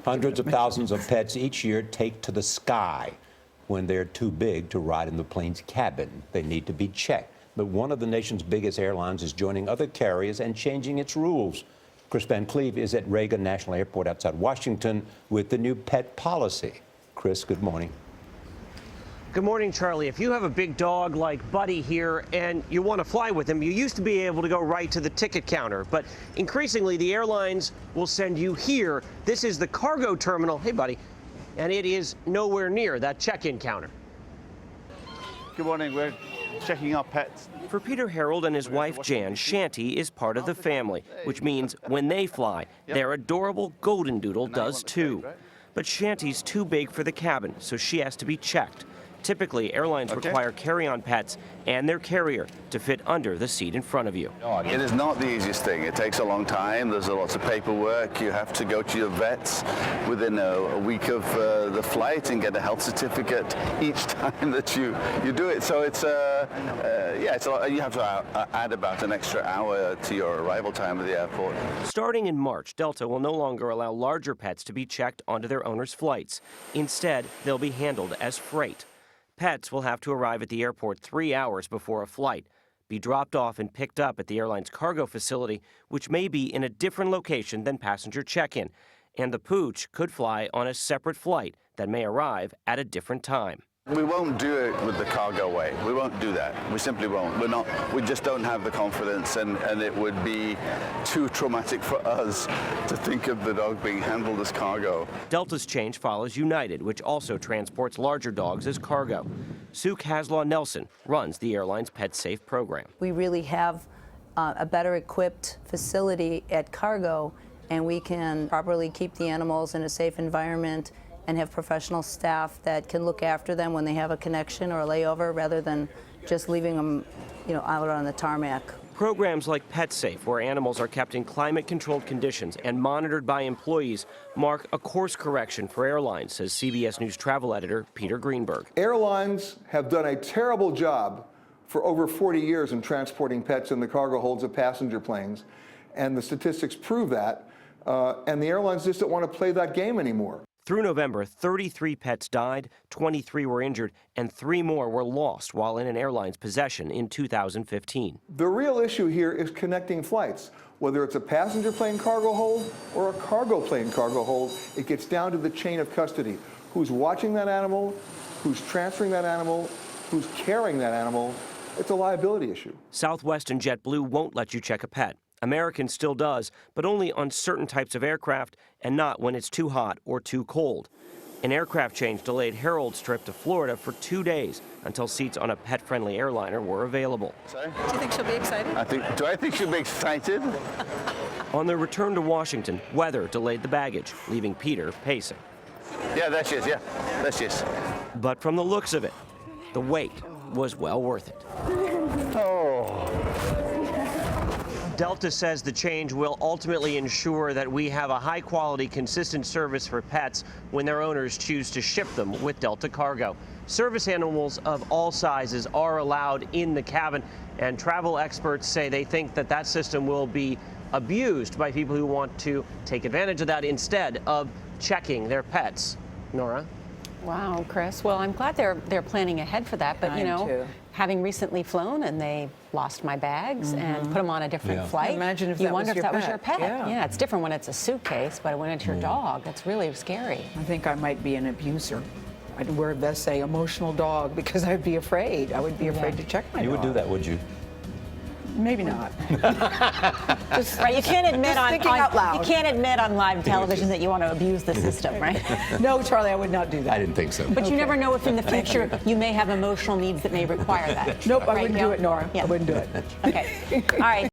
Hundreds of thousands of pets each year take to the sky. When they're too big to ride in the plane's cabin, they need to be checked. But one of the nation's biggest airlines is joining other carriers and changing its rules. Kris Van Cleave is at Reagan National Airport outside Washington with the new pet policy. Kris, good morning. Good morning, Charlie. If you have a big dog like Buddy here and you want to fly with him, you used to be able to go right to the ticket counter, but increasingly the airlines will send you here. This is the cargo terminal. Hey, Buddy. And it is nowhere near that check-in counter. Good morning. We're checking our pets. For Peter Harold and his wife Jan, Shanty is part of the family, which means when they fly, their adorable golden doodle does too. But Shanty's too big for the cabin, so she has to be checked. Typically, airlines require carry-on pets and their carrier to fit under the seat in front of you. It is not the easiest thing. It takes a long time. There's lots of paperwork. You have to go to your vets within a week of the flight and get a health certificate each time that you do it. So it's it's a lot. You have to add about an extra hour to your arrival time at the airport. Starting in March, Delta will no longer allow larger pets to be checked onto their owners' flights. Instead, they'll be handled as freight. Pets will have to arrive at the airport 3 hours before a flight, be dropped off and picked up at the airline's cargo facility, which may be in a different location than passenger check-in, and the pooch could fly on a separate flight that may arrive at a different time. We won't do it with the cargo way. We won't do that. We simply won't. We just don't have the confidence, and it would be too traumatic for us to think of the dog being handled as cargo. Delta's change follows United, which also transports larger dogs as cargo. Sue Caslaw Nelson runs the airline's Pet Safe program. We really have a better equipped facility at cargo, and we can properly keep the animals in a safe environment and have professional staff that can look after them when they have a connection or a layover, rather than just leaving them, out on the tarmac. Programs like Pet Safe, where animals are kept in climate-controlled conditions and monitored by employees, mark a course correction for airlines, says CBS News travel editor Peter Greenberg. Airlines have done a terrible job for over 40 years in transporting pets in the cargo holds of passenger planes, and the statistics prove that, and the airlines just don't want to play that game anymore. Through November, 33 pets died, 23 were injured, and 3 more were lost while in an airline's possession in 2015. The real issue here is connecting flights. Whether it's a passenger plane cargo hold or a cargo plane cargo hold, it gets down to the chain of custody. Who's watching that animal, who's transferring that animal, who's carrying that animal. It's a liability issue. Southwest and JetBlue won't let you check a pet. American still does, but only on certain types of aircraft and not when it's too hot or too cold. An aircraft change delayed Harold's trip to Florida for 2 days until seats on a pet-friendly airliner were available. Sorry? Do you think she'll be excited? Do I think she'll be excited? On their return to Washington, weather delayed the baggage, leaving Peter pacing. Yeah, there she is, yeah. There she is. But from the looks of it, the wait was well worth it. Oh. Delta says the change will ultimately ensure that we have a high-quality, consistent service for pets when their owners choose to ship them with Delta Cargo. Service animals of all sizes are allowed in the cabin, and travel experts say they think that that system will be abused by people who want to take advantage of that instead of checking their pets. Nora? Wow, Kris. Well, I'm glad they're planning ahead for that, but having recently flown and they lost my bags and put them on a different flight. Imagine if you that wonder was if your that was pet. your pet. Yeah. It's different when it's a suitcase, but when it's your dog, that's really scary. I think I might be an abuser. I'd wear, let's say, emotional dog, because I'd be afraid. I would be afraid to check my dog. You would do that, would you? Maybe not. Right, you can't admit on live television that you want to abuse the system, right? No, Charlie, I would not do that. I didn't think so. But you never know if in the future you may have emotional needs that may require that. Nope, I wouldn't do it, Nora. Yeah. I wouldn't do it. Okay, all right.